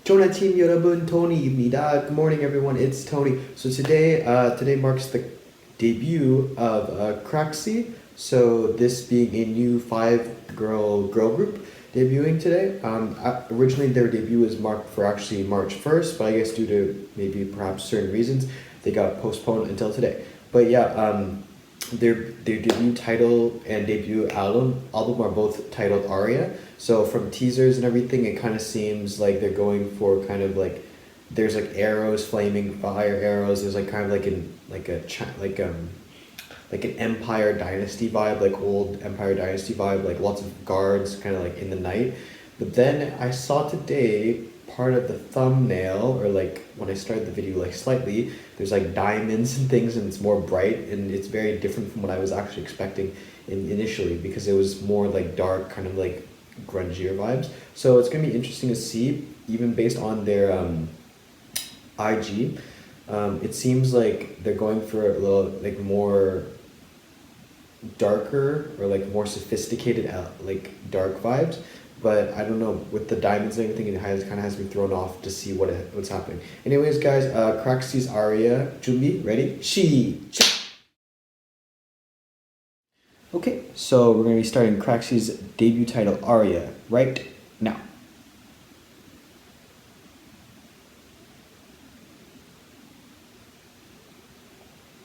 Team 여러분, Tony입니다. Good morning, everyone. It's Tony. So today marks the debut of CRAXY. So this being a new five-girl girl group debuting today. Originally their debut was marked for actually March 1st, but I guess due to maybe perhaps certain reasons, they got postponed until today. But yeah, their debut title and debut album are both titled ARIA. So from teasers and everything, it kind of seems like they're going for kind of like there's like arrows, flaming fire arrows. There's like kind of like an Empire Dynasty vibe, like old Empire Dynasty vibe, like lots of guards, kind of like in the night. But then I saw today part of the thumbnail, or like when I started the video, like slightly, there's like diamonds and things, and it's more bright, and it's very different from what I was actually expecting initially, because it was more like dark, kind of like grungier vibes. So it's gonna be interesting to see, even based on their IG. It seems like they're going for a little like more darker or like more sophisticated like dark vibes, but I don't know, with the diamonds and everything, it kind of has me thrown off to see what's happening. Anyways, guys, CRAXY's ARIA. 준비, ready? 시작! Okay, so we're going to be starting CRAXY's debut title ARIA right now.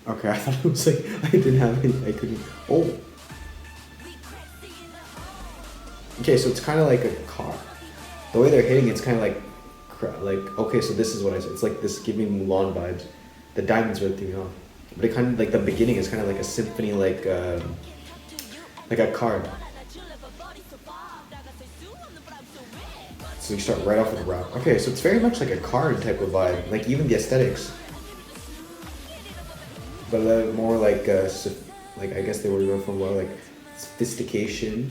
Okay, I thought it was like I didn't have any, I couldn't. Oh. Okay, so it's kind of like a car. The way they're hitting, it's kind of like okay, so this is what I said. It's like this giving Mulan vibes. The diamonds are throwing off, but it kind of like the beginning is kind of like a symphony, like a card. So you start right off with a rap. Okay, so it's very much like a card type of vibe. Like even the aesthetics, but more like I guess they were going for more like sophistication.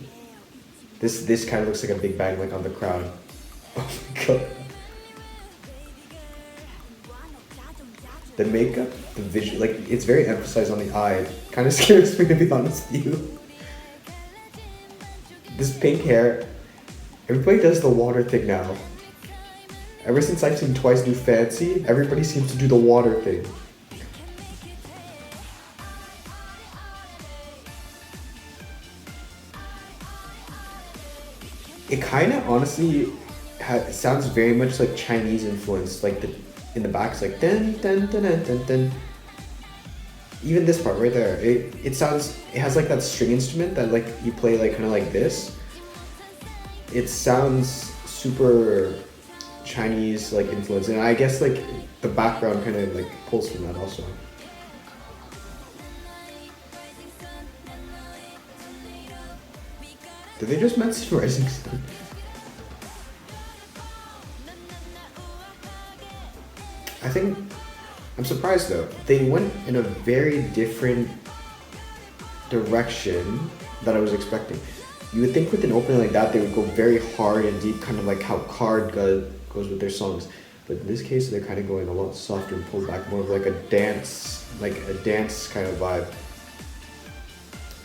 This kind of looks like a big bang, like on the crowd. Oh my god. The makeup, the visual, like it's very emphasized on the eye. It kind of scares me, to be honest with you. This pink hair, everybody does the water thing now. Ever since I've seen Twice do Fancy, everybody seems to do the water thing. It kind of honestly sounds very much like Chinese influence, like in the back it's like dun dun dun dun dun dun. Even this part right there, it has like that string instrument that like you play like kind of like this. It sounds super Chinese like influence, and I guess like the background kind of like pulls from that also. Did they just mention Rising Sun? I think I'm surprised though. They went in a very different direction that I was expecting. You would think with an opening like that, they would go very hard and deep, kind of like how Card goes with their songs. But in this case, they're kind of going a lot softer and pulled back, more of like a dance kind of vibe.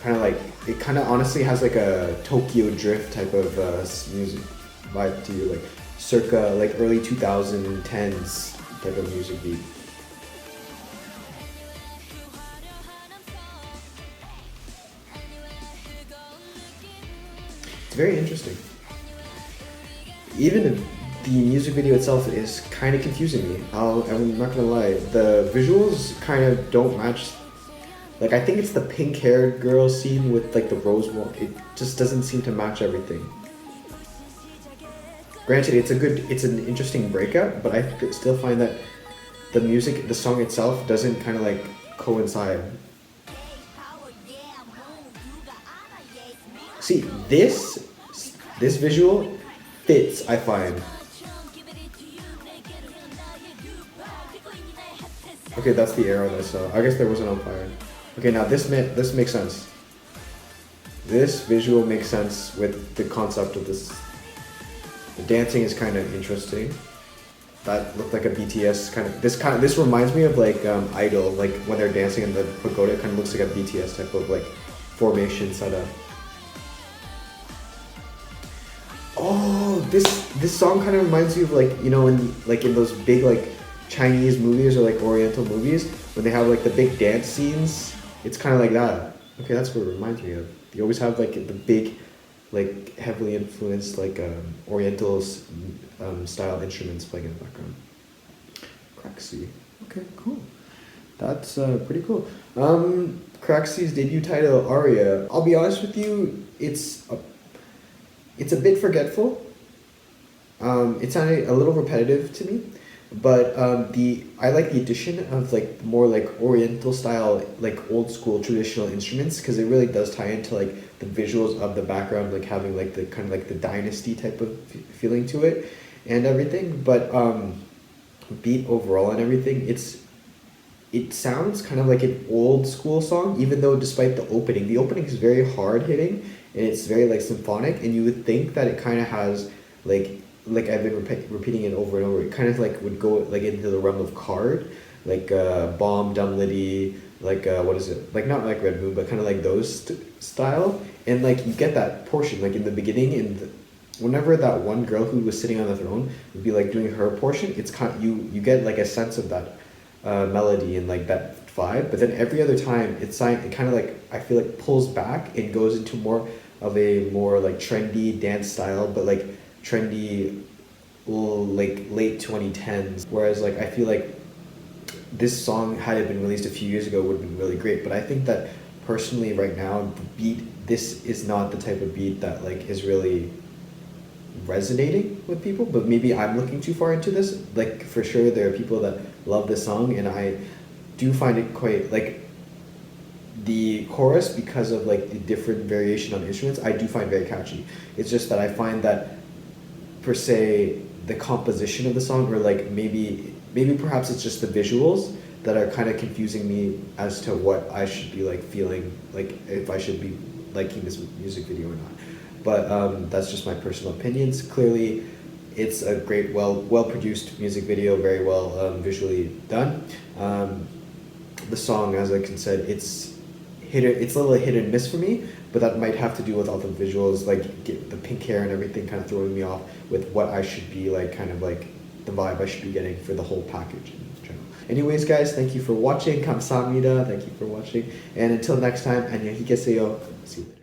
Kind of like, it kind of honestly has like a Tokyo Drift type of music vibe to you, like circa like early 2010s type of music beat. It's very interesting. Even the music video itself is kind of confusing me. I'm not gonna lie. The visuals kind of don't match. Like, I think it's the pink-haired girl scene with like the rose wall. It just doesn't seem to match everything. Granted, it's an interesting breakup, but I still find that the song itself doesn't kind of like coincide. See, this visual fits, I find. Okay, that's the arrow that I saw. I guess there wasn't on fire. Okay, now this makes sense. This visual makes sense with the concept of this. The dancing is kind of interesting. That looked like a BTS kind of. This reminds me of like Idol, like when they're dancing in the pagoda. It kind of looks like a BTS type of like formation setup. Oh, this song kind of reminds you of like, you know, in those big like Chinese movies or like Oriental movies when they have like the big dance scenes. It's kind of like that. Okay, that's what it reminds me of. You always have like the big, like heavily influenced like Oriental style instruments playing in the background. CRAXY. Okay, cool. That's pretty cool. CRAXY's debut title, ARIA. I'll be honest with you, it's a bit forgetful. It sounded a little repetitive to me, but I like the addition of like more like Oriental style, like old school traditional instruments, because it really does tie into like the visuals of the background, like having like the kind of like the dynasty type of feeling to it and everything. But beat overall and everything, it sounds kind of like an old school song, even though despite the opening is very hard hitting and it's very like symphonic, and you would think that it kind of has like I've been repeating it over and over. It kind of like would go like into the realm of Card, like Bomb, Dumb Liddy, like what is it? Like not like Red Moon, but kind of like those style. And like you get that portion like in the beginning, and whenever that one girl who was sitting on the throne would be like doing her portion, it's kind of, you get like a sense of that melody and like that vibe. But then every other time it kind of like I feel like pulls back and goes into more of a more like trendy dance style, but like trendy like late 2010s, whereas like I feel like this song, had it been released a few years ago, would have been really great. But I think that personally right now the beat, this is not the type of beat that like is really resonating with people. But maybe I'm looking too far into this. Like for sure there are people that love this song, and I do find it quite like the chorus, because of like the different variation on instruments, I do find very catchy. It's just that I find that per se the composition of the song, or like maybe perhaps it's just the visuals that are kind of confusing me as to what I should be like feeling, like if I should be liking this music video or not. But that's just my personal opinions. Clearly it's a great, well produced music video, very well visually done. The song, as I said, it's a little hit and miss for me, but that might have to do with all the visuals, like the pink hair and everything kind of throwing me off with what I should be like, kind of like the vibe I should be getting for the whole package in general. Anyways guys, thank you for watching. 감사합니다. Thank you for watching. And until next time, 안녕히 계세요. See you later.